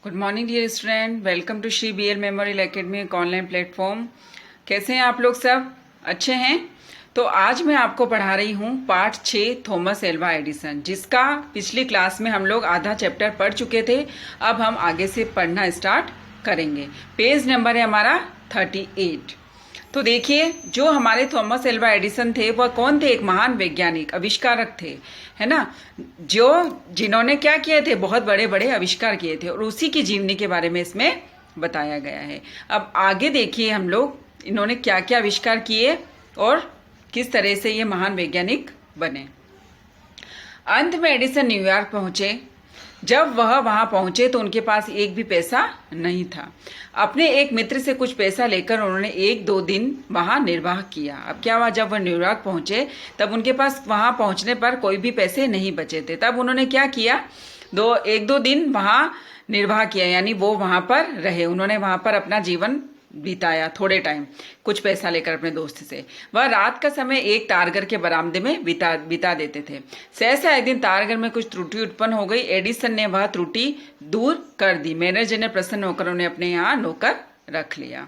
Good morning dear student, welcome to Shri BL memorial academy एक online platform. कैसे हैं आप लोग? सब अच्छे हैं? तो आज मैं आपको पढ़ा रही हूँ पार्ट 6 थॉमस एल्वा एडिसन, जिसका पिछली क्लास में हम लोग आधा चैप्टर पढ़ चुके थे। अब हम आगे से पढ़ना स्टार्ट करेंगे। पेज नंबर है हमारा 38। तो देखिए, जो हमारे थॉमस एल्वा एडिसन थे वह कौन थे? एक महान वैज्ञानिक, आविष्कारक थे, है ना, जिन्होंने क्या किए थे? बहुत बड़े बड़े आविष्कार किए थे, और उसी की जीवनी के बारे में इसमें बताया गया है। अब आगे देखिए हम लोग इन्होंने क्या क्या आविष्कार किए और किस तरह से ये महान वैज्ञानिक बने। अंत में एडिसन न्यूयॉर्क पहुंचे। जब वह वहां पहुंचे तो उनके पास एक भी पैसा नहीं था। अपने एक मित्र से कुछ पैसा लेकर उन्होंने 1-2 दिन वहां निर्वाह किया। अब क्या हुआ, जब वह न्यूयॉर्क पहुंचे तब उनके पास वहां पहुंचने पर कोई भी पैसे नहीं बचे थे। तब उन्होंने क्या किया, 1-2 दिन वहां निर्वाह किया, यानी वो वहां पर रहे। उन्होंने वहां पर अपना जीवन बिताया, थोड़े टाइम, कुछ पैसा लेकर अपने दोस्त से। वह रात का समय एक तारघर के बरामदे में बिता देते थे। सहसा एक दिन तारघर में कुछ त्रुटि उत्पन्न हो गई। एडिसन ने वह त्रुटि दूर कर दी। मैनेजर ने प्रसन्न होकर उन्हें अपने यहाँ नौकर रख लिया।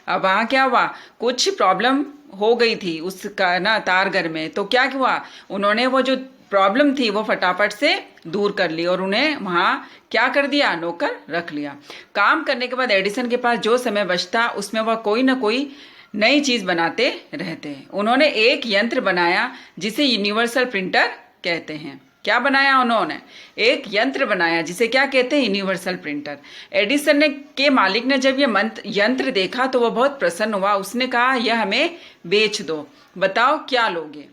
अब वहां क्या हुआ, कुछ प्रॉब्लम हो गई थी उसका ना तारघर में। तो क्या हुआ, उन्होंने वो जो प्रॉब्लम थी वो फटाफट से दूर कर ली और उन्हें वहां क्या कर दिया, नौकर रख लिया। काम करने के बाद एडिसन के पास जो समय बचता उसमें वह कोई ना कोई नई चीज बनाते रहते। उन्होंने एक यंत्र बनाया जिसे यूनिवर्सल प्रिंटर कहते हैं। क्या बनाया उन्होंने? एक यंत्र बनाया जिसे क्या कहते हैं, यूनिवर्सल प्रिंटर। एडिसन ने के मालिक ने जब यह यंत्र देखा तो वह बहुत प्रसन्न हुआ। उसने कहा, यह हमें बेच दो, बताओ क्या लोगे।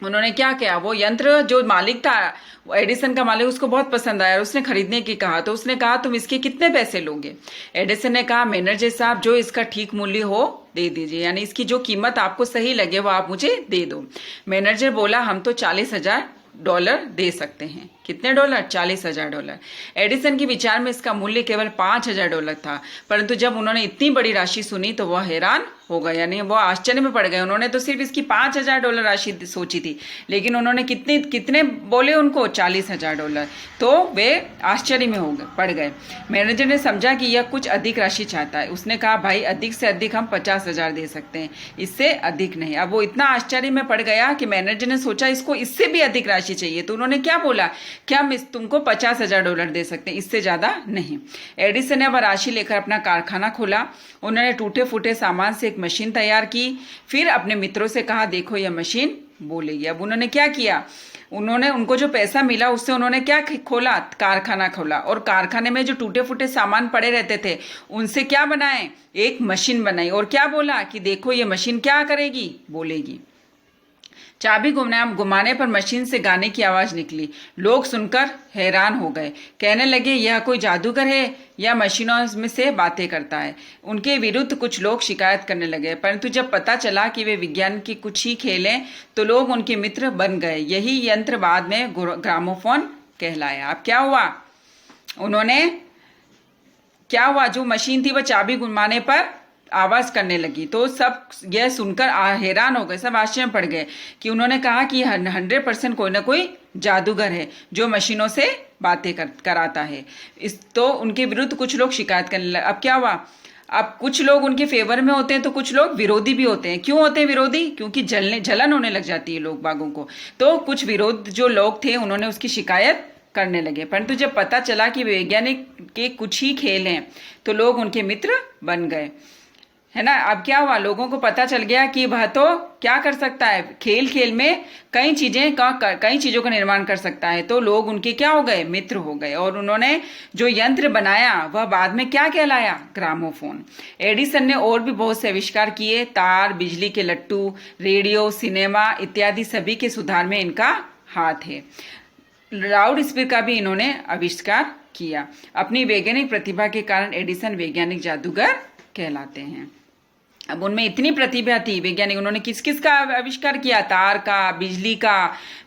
उन्होंने क्या किया, वो यंत्र जो मालिक था, एडिसन का मालिक, उसको बहुत पसंद आया और उसने खरीदने की कहा। तो उसने कहा, तुम इसके कितने पैसे लोगे? एडिसन ने कहा, मैनेजर साहब, जो इसका ठीक मूल्य हो दे दीजिए, यानी इसकी जो कीमत आपको सही लगे वो आप मुझे दे दो। मैनेजर बोला, हम तो $40,000 दे सकते हैं। कितने डॉलर? $40,000। एडिसन के विचार में इसका मूल्य केवल $5,000 था, परंतु जब उन्होंने इतनी बड़ी राशि सुनी तो वह हैरान हो गए, यानी वो आश्चर्य में पड़ गए। उन्होंने तो सिर्फ इसकी $5,000 राशि सोची थी, लेकिन उन्होंने कितने बोले उनको? $40,000। तो वे आश्चर्य में पड़ गए। मैनेजर ने समझा कि यह कुछ अधिक राशि चाहता है। उसने कहा, भाई, अधिक से अधिक हम 50,000 दे सकते हैं, इससे अधिक नहीं। अब वो इतना आश्चर्य में पड़ गया कि मैनेजर ने सोचा इसको इससे भी अधिक राशि चाहिए। तो उन्होंने क्या बोला, क्या हम तुमको $50,000 दे सकते हैं, इससे ज्यादा नहीं। एडिसन ने वह राशि लेकर अपना कारखाना खोला। उन्होंने टूटे फूटे सामान से एक मशीन तैयार की। फिर अपने मित्रों से कहा, देखो यह मशीन बोलेगी। अब उन्होंने क्या किया, उनको जो पैसा मिला उससे उन्होंने क्या खोला, कारखाना खोला, और कारखाने में जो टूटे फूटे सामान पड़े रहते थे उनसे क्या बनाए, एक मशीन बनाई। और क्या बोला कि देखो ये मशीन क्या करेगी, बोलेगी। चाबी घुमाने पर मशीन से गाने की आवाज निकली। लोग सुनकर हैरान हो गए, कहने लगे, यह कोई जादूगर है या मशीनों में से बातें करता है। उनके विरुद्ध कुछ लोग शिकायत करने लगे, परंतु जब पता चला कि वे विज्ञान की कुछ ही खेल हैं तो लोग उनके मित्र बन गए। यही यंत्र बाद में ग्रामोफोन कहलाया। अब क्या हुआ, जो मशीन थी वह चाबी घुमाने पर आवाज करने लगी। तो सब यह सुनकर हैरान हो गए, सब आश्चर्य में पड़ गए कि उन्होंने कहा कि 100% कोई ना कोई जादूगर है जो मशीनों से बातें कराता है। तो उनके विरुद्ध कुछ लोग शिकायत करने लगे। अब क्या हुआ, अब कुछ लोग उनके फेवर में होते हैं तो कुछ लोग विरोधी भी होते हैं। क्यों होते हैं विरोधी? क्योंकि जलन होने लग जाती है लोग बागों को। तो कुछ विरोध जो लोग थे उन्होंने उसकी शिकायत करने लगे, परंतु जब पता चला कि वैज्ञानिक के कुछ ही खेल हैं तो लोग उनके मित्र बन गए, है ना। अब क्या हुआ, लोगों को पता चल गया कि वह तो क्या कर सकता है, खेल में कई चीजों का निर्माण कर सकता है। तो लोग उनके क्या हो गए, मित्र हो गए। और उन्होंने जो यंत्र बनाया वह बाद में क्या कहलाया, ग्रामोफोन। एडिसन ने और भी बहुत से आविष्कार किए। तार, बिजली के लट्टू, रेडियो, सिनेमा इत्यादि सभी के सुधार में इनका हाथ है। लाउड स्पीकर का भी इन्होंने आविष्कार किया। अपनी वैज्ञानिक प्रतिभा के कारण एडिसन वैज्ञानिक जादूगर कहलाते हैं। अब उनमें इतनी प्रतिभा थी वैज्ञानिक, उन्होंने किस किस का आविष्कार किया, तार का,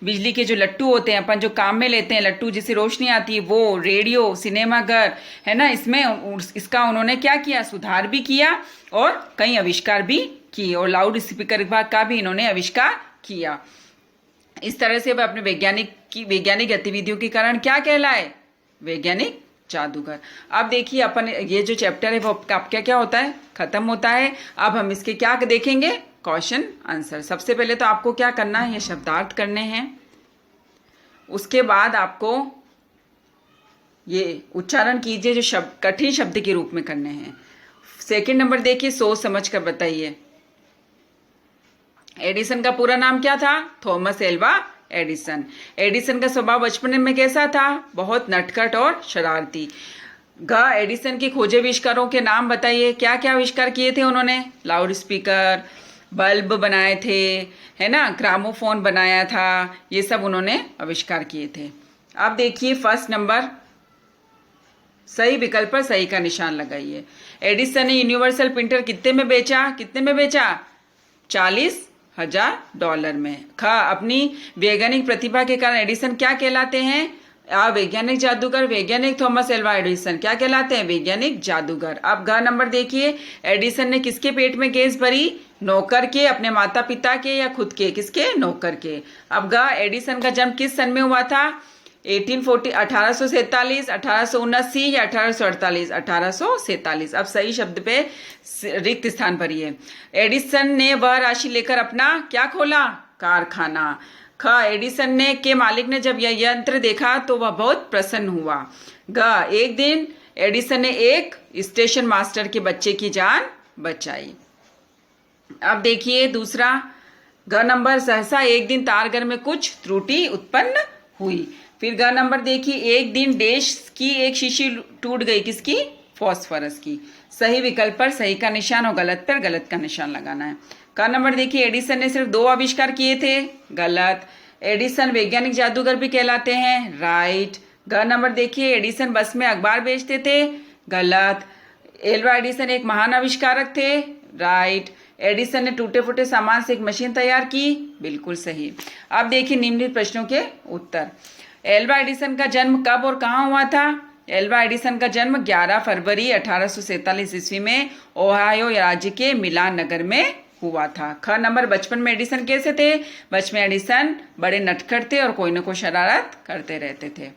बिजली के जो लट्टू होते हैं अपन जो काम में लेते हैं, लट्टू जिससे रोशनी आती है वो, रेडियो, सिनेमाघर, है ना, इसका उन्होंने क्या किया, सुधार भी किया और कई आविष्कार भी किए। और लाउड स्पीकर का भी इन्होंने आविष्कार किया। इस तरह से वह अपने वैज्ञानिक गतिविधियों के कारण क्या कहलाए, वैज्ञानिक जादूगर। अब देखिए अपन ये जो चैप्टर है वो आपका क्या होता है, खत्म होता है। अब हम इसके क्या देखेंगे, क्वेश्चन आंसर। सबसे पहले तो आपको क्या करना है, ये शब्दार्थ करने हैं। उसके बाद आपको ये उच्चारण कीजिए जो शब्द कठिन शब्द के रूप में करने हैं। सेकंड नंबर देखिए, सोच समझ कर बताइए। एडिसन का पूरा नाम क्या था, थॉमस एल्वा एडिसन। एडिसन का स्वभाव बचपन में कैसा था, बहुत नटखट और शरारती। एडिसन के खोजे आविष्कारों के नाम बताइए, क्या क्या आविष्कार किए थे उन्होंने। लाउड स्पीकर, बल्ब बनाए थे, है ना, ग्रामोफोन बनाया था, ये सब उन्होंने आविष्कार किए थे। अब देखिए फर्स्ट नंबर, सही विकल्प पर सही का निशान लगाइए। एडिसन ने यूनिवर्सल प्रिंटर कितने में बेचा, कितने में बेचा, $40,000 में। अपनी वैज्ञानिक प्रतिभा के कारण एडिसन क्या कहलाते हैं, वैज्ञानिक जादूगर। वैज्ञानिक थॉमस एल्वा एडिसन क्या कहलाते हैं, वैज्ञानिक जादूगर। अब नंबर देखिए, एडिसन ने किसके पेट में गैस भरी, नौकर के, अपने माता पिता के या खुद के, किसके, नौकर के। अब एडिसन का जन्म किस सन में हुआ था, 1847, 1879 या 1848, 1847। अब सही शब्द पे रिक्त स्थान भरिए। एडिसन ने वह राशि लेकर अपना क्या खोला, कारखाना। एडिसन ने के मालिक ने जब यह यंत्र देखा तो वह बहुत प्रसन्न हुआ। एक दिन एडिसन ने एक स्टेशन मास्टर के बच्चे की जान बचाई। अब देखिए दूसरा नंबर, सहसा एक दिन तारघर में कुछ त्रुटि उत्पन्न हुई। फिर नंबर देखिए, एक दिन डैश की एक शीशी टूट गई, किसकी, फॉस्फोरस की। सही विकल्प पर सही का निशान और गलत पर गलत का निशान लगाना है। नंबर देखिए, एडिसन ने सिर्फ 2 आविष्कार किए थे, गलत। एडिसन वैज्ञानिक जादूगर भी कहलाते हैं, राइट। नंबर देखिए, एडिसन बस में अखबार बेचते थे, गलत। एल्वा एडिसन एक महान आविष्कारक थे, राइट। एडिसन ने टूटे फूटे सामान से एक मशीन तैयार की, बिल्कुल सही। अब देखिए निम्नलिखित प्रश्नों के उत्तर। एल्वा एडिसन का जन्म कब और कहाँ हुआ था। एल्वा एडिसन का जन्म 11 फरवरी 1847 ईस्वी में ओहायो राज्य के मिलान नगर में हुआ था। नंबर, बचपन में एडिसन कैसे थे, बचपन में एडिसन बड़े नटखट थे और कोई न कोई शरारत करते रहते थे।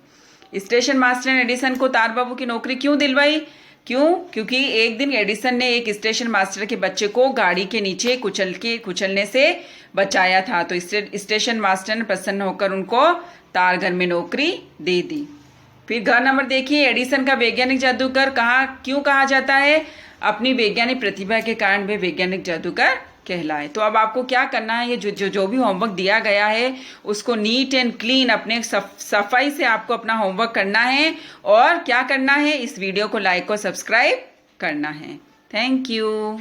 स्टेशन मास्टर ने एडिसन को तार बाबू की नौकरी क्यों दिलवाई, क्योंकि एक दिन एडिसन ने एक स्टेशन मास्टर के बच्चे को गाड़ी के नीचे कुचलने से बचाया था, तो स्टेशन मास्टर ने प्रसन्न होकर उनको तारघर में नौकरी दे दी। फिर नंबर देखिए, एडिसन का वैज्ञानिक जादूगर क्यों कहा जाता है, अपनी वैज्ञानिक प्रतिभा के कारण वे वैज्ञानिक जादूगर कहलाए। तो अब आपको क्या करना है, ये जो भी होमवर्क दिया गया है उसको नीट एंड क्लीन अपने सफाई से आपको अपना होमवर्क करना है। और क्या करना है, इस वीडियो को लाइक और सब्सक्राइब करना है। Thank you.